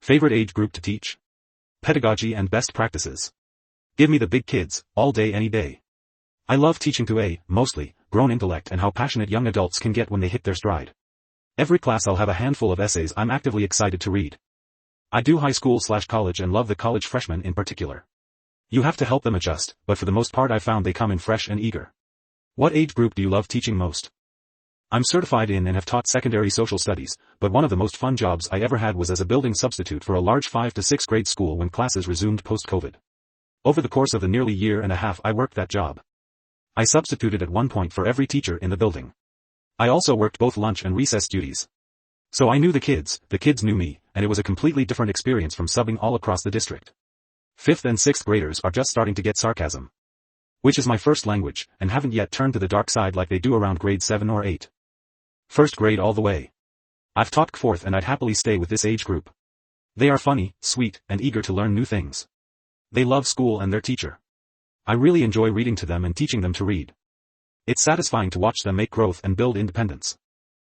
Favorite age group to teach? Pedagogy and best practices. Give me the big kids, all day any day. I love teaching to a, mostly, grown intellect and how passionate young adults can get when they hit their stride. Every class I'll have a handful of essays I'm actively excited to read. I do high school/college and love the college freshmen in particular. You have to help them adjust, but for the most part I found they come in fresh and eager. What age group do you love teaching most? I'm certified in and have taught secondary social studies, but one of the most fun jobs I ever had was as a building substitute for a large 5 to 6th grade school when classes resumed post-COVID. Over the course of the nearly year and a half I worked that job. I substituted at one point for every teacher in the building. I also worked both lunch and recess duties. So I knew the kids knew me, and it was a completely different experience from subbing all across the district. 5th and 6th graders are just starting to get sarcasm, which is my first language, and haven't yet turned to the dark side like they do around grade 7 or 8. First grade all the way. I've taught 4th and I'd happily stay with this age group. They are funny, sweet, and eager to learn new things. They love school and their teacher. I really enjoy reading to them and teaching them to read. It's satisfying to watch them make growth and build independence.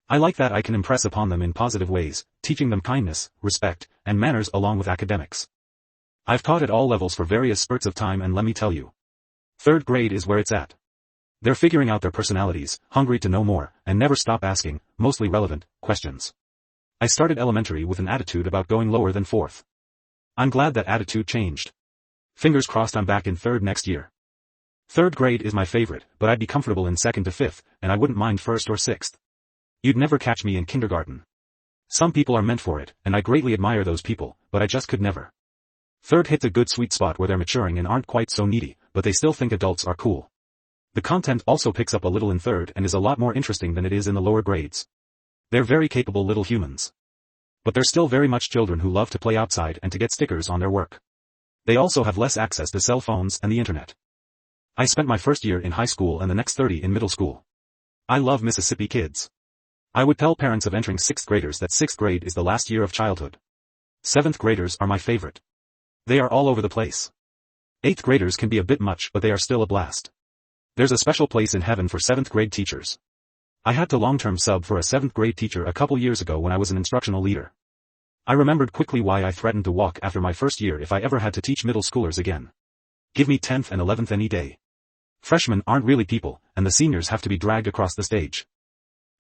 I like that I can impress upon them in positive ways, teaching them kindness, respect, and manners along with academics. I've taught at all levels for various spurts of time and let me tell you. 3rd grade is where it's at. They're figuring out their personalities, hungry to know more, and never stop asking, mostly relevant, questions. I started elementary with an attitude about going lower than 4th. I'm glad that attitude changed. Fingers crossed I'm back in 3rd next year. 3rd grade is my favorite, but I'd be comfortable in 2nd to 5th, and I wouldn't mind 1st or 6th. You'd never catch me in kindergarten. Some people are meant for it, and I greatly admire those people, but I just could never. 3rd hits a good sweet spot where they're maturing and aren't quite so needy, but they still think adults are cool. The content also picks up a little in 3rd and is a lot more interesting than it is in the lower grades. They're very capable little humans. But they're still very much children who love to play outside and to get stickers on their work. They also have less access to cell phones and the internet. I spent my first year in high school and the next 30 in middle school. I love Mississippi kids. I would tell parents of entering 6th graders that 6th grade is the last year of childhood. 7th graders are my favorite. They are all over the place. 8th graders can be a bit much, but they are still a blast. There's a special place in heaven for 7th grade teachers. I had to long-term sub for a 7th grade teacher a couple years ago when I was an instructional leader. I remembered quickly why I threatened to walk after my first year if I ever had to teach middle schoolers again. Give me 10th and 11th any day. Freshmen aren't really people, and the seniors have to be dragged across the stage.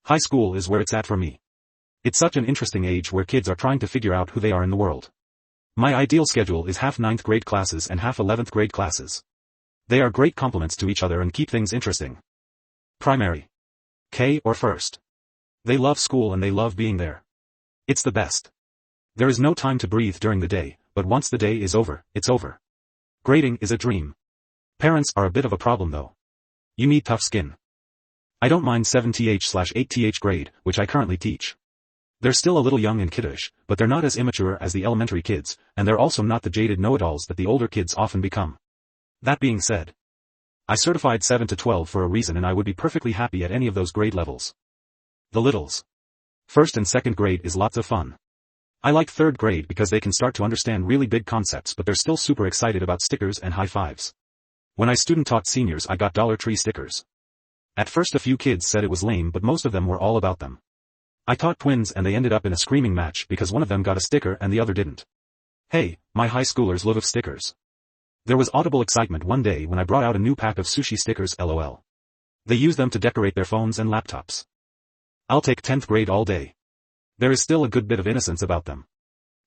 High school is where it's at for me. It's such an interesting age where kids are trying to figure out who they are in the world. My ideal schedule is half 9th grade classes and half 11th grade classes. They are great complements to each other and keep things interesting. Primary. K or 1st. They love school and they love being there. It's the best. There is no time to breathe during the day, but once the day is over, it's over. Grading is a dream. Parents are a bit of a problem though. You need tough skin. I don't mind 7th/8th grade, which I currently teach. They're still a little young and kiddish, but they're not as immature as the elementary kids, and they're also not the jaded know-it-alls that the older kids often become. That being said, I certified 7 to 12 for a reason and I would be perfectly happy at any of those grade levels. The littles. 1st and 2nd grade is lots of fun. I like 3rd grade because they can start to understand really big concepts but they're still super excited about stickers and high fives. When I student taught seniors I got Dollar Tree stickers. At first a few kids said it was lame but most of them were all about them. I taught twins and they ended up in a screaming match because one of them got a sticker and the other didn't. Hey, my high schoolers live of stickers. There was audible excitement one day when I brought out a new pack of sushi stickers LOL. They use them to decorate their phones and laptops. I'll take 10th grade all day. There is still a good bit of innocence about them.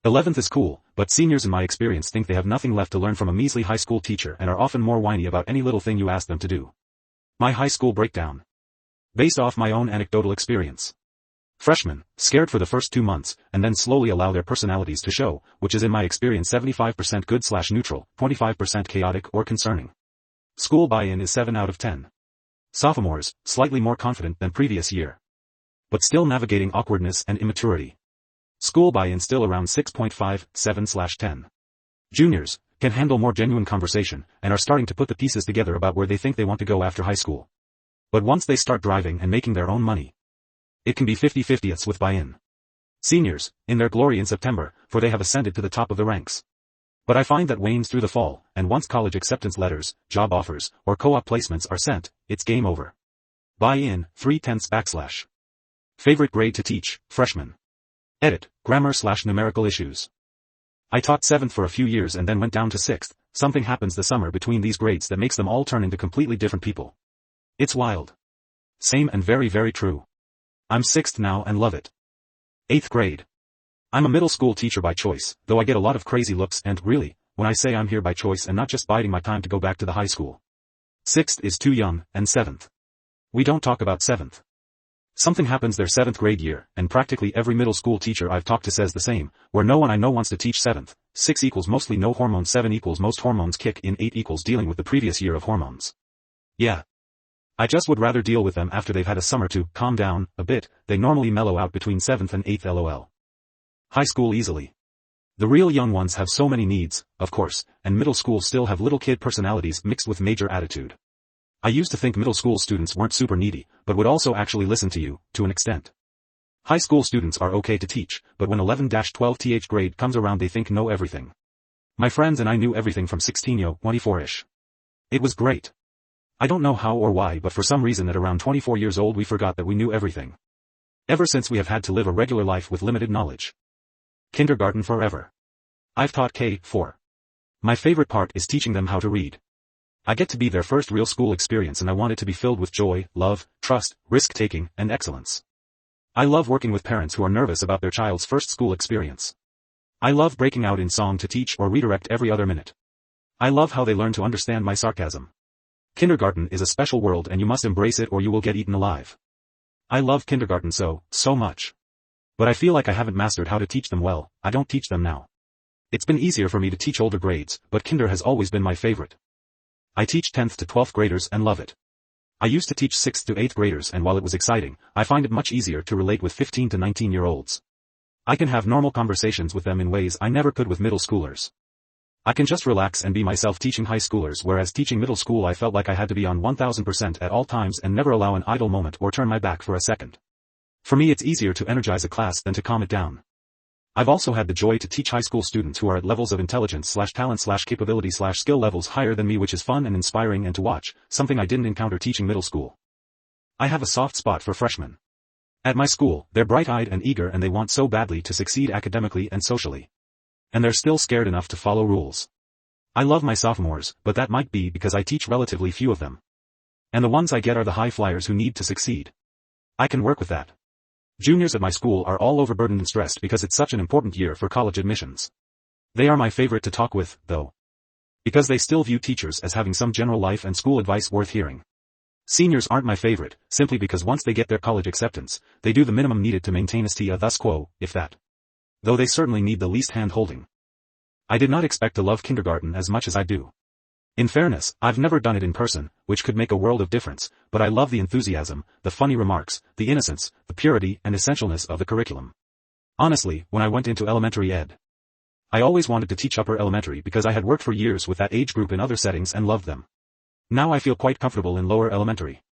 11th is cool, but seniors in my experience think they have nothing left to learn from a measly high school teacher and are often more whiny about any little thing you ask them to do. My high school breakdown. Based off my own anecdotal experience. Freshmen, scared for the first 2 months, and then slowly allow their personalities to show, which is in my experience 75% good/neutral, 25% chaotic or concerning. School buy-in is 7 out of 10. Sophomores, slightly more confident than previous year. But still navigating awkwardness and immaturity. School buy-in still around 6.5, 7/10. Juniors, can handle more genuine conversation, and are starting to put the pieces together about where they think they want to go after high school. But once they start driving and making their own money, it can be 50-50ths with buy-in. Seniors, in their glory in September, for they have ascended to the top of the ranks. But I find that wanes through the fall, and once college acceptance letters, job offers, or co-op placements are sent, it's game over. Buy-in, 3/10. Favorite grade to teach, freshman. Edit, grammar/numerical issues. I taught 7th for a few years and then went down to 6th. Something happens the summer between these grades that makes them all turn into completely different people. It's wild. Same and very very true. I'm 6th now and love it. 8th grade. I'm a middle school teacher by choice, though I get a lot of crazy looks and, really, when I say I'm here by choice and not just biding my time to go back to the high school. 6th is too young, and 7th. We don't talk about 7th. Something happens their 7th grade year, and practically every middle school teacher I've talked to says the same, where no one I know wants to teach 7th. 6 equals mostly no hormones, 7 equals most hormones kick in, 8 equals dealing with the previous year of hormones. Yeah. I just would rather deal with them after they've had a summer to calm down a bit. They normally mellow out between 7th and 8th lol. High school easily. The real young ones have so many needs, of course, and middle school still have little kid personalities mixed with major attitude. I used to think middle school students weren't super needy, but would also actually listen to you, to an extent. High school students are okay to teach, but when 11-12th grade comes around they think know everything. My friends and I knew everything from 16-24-ish. It was great. I don't know how or why, but for some reason at around 24 years old we forgot that we knew everything. Ever since we have had to live a regular life with limited knowledge. Kindergarten forever. I've taught K-4. My favorite part is teaching them how to read. I get to be their first real school experience and I want it to be filled with joy, love, trust, risk-taking, and excellence. I love working with parents who are nervous about their child's first school experience. I love breaking out in song to teach or redirect every other minute. I love how they learn to understand my sarcasm. Kindergarten is a special world and you must embrace it or you will get eaten alive. I love kindergarten so much. But I feel like I haven't mastered how to teach them well. I don't teach them now. It's been easier for me to teach older grades, but kinder has always been my favorite. I teach 10th to 12th graders and love it. I used to teach 6th to 8th graders and while it was exciting, I find it much easier to relate with 15 to 19-year-olds. I can have normal conversations with them in ways I never could with middle schoolers. I can just relax and be myself teaching high schoolers, whereas teaching middle school I felt like I had to be on 1000% at all times and never allow an idle moment or turn my back for a second. For me it's easier to energize a class than to calm it down. I've also had the joy to teach high school students who are at levels of intelligence/talent/capability/skill levels higher than me, which is fun and inspiring and to watch, something I didn't encounter teaching middle school. I have a soft spot for freshmen. At my school, they're bright-eyed and eager and they want so badly to succeed academically and socially. And they're still scared enough to follow rules. I love my sophomores, but that might be because I teach relatively few of them. And the ones I get are the high flyers who need to succeed. I can work with that. Juniors at my school are all overburdened and stressed because it's such an important year for college admissions. They are my favorite to talk with, though. Because they still view teachers as having some general life and school advice worth hearing. Seniors aren't my favorite, simply because once they get their college acceptance, they do the minimum needed to maintain a status quo, if that. Though they certainly need the least hand-holding. I did not expect to love kindergarten as much as I do. In fairness, I've never done it in person, which could make a world of difference, but I love the enthusiasm, the funny remarks, the innocence, the purity and essentialness of the curriculum. Honestly, when I went into elementary ed, I always wanted to teach upper elementary because I had worked for years with that age group in other settings and loved them. Now I feel quite comfortable in lower elementary.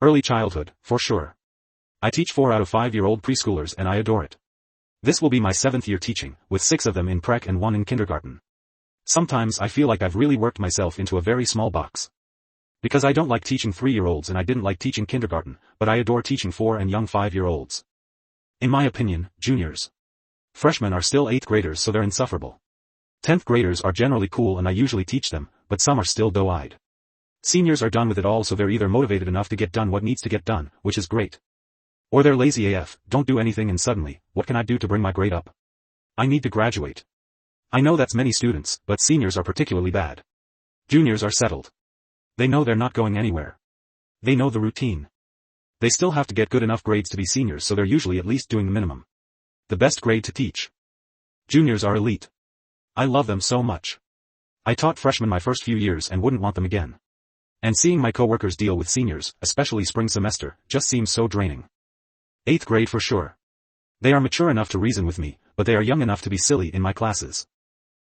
Early childhood, for sure. I teach 4 out of 5-year-old preschoolers and I adore it. This will be my 7th year teaching, with 6 of them in prec and 1 in kindergarten. Sometimes I feel like I've really worked myself into a very small box. Because I don't like teaching 3-year-olds and I didn't like teaching kindergarten, but I adore teaching 4 and young 5-year-olds. In my opinion, juniors. Freshmen are still 8th graders so they're insufferable. 10th graders are generally cool and I usually teach them, but some are still doe-eyed. Seniors are done with it all so they're either motivated enough to get done what needs to get done, which is great. Or they're lazy AF, don't do anything and suddenly, what can I do to bring my grade up? I need to graduate. I know that's many students, but seniors are particularly bad. Juniors are settled. They know they're not going anywhere. They know the routine. They still have to get good enough grades to be seniors so they're usually at least doing the minimum. The best grade to teach. Juniors are elite. I love them so much. I taught freshmen my first few years and wouldn't want them again. And seeing my coworkers deal with seniors, especially spring semester, just seems so draining. 8th grade for sure. They are mature enough to reason with me, but they are young enough to be silly in my classes.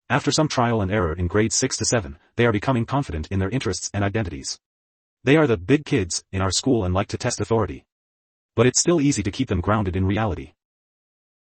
After some trial and error in grades 6 to 7, they are becoming confident in their interests and identities. They are the big kids in our school and like to test authority. But it's still easy to keep them grounded in reality.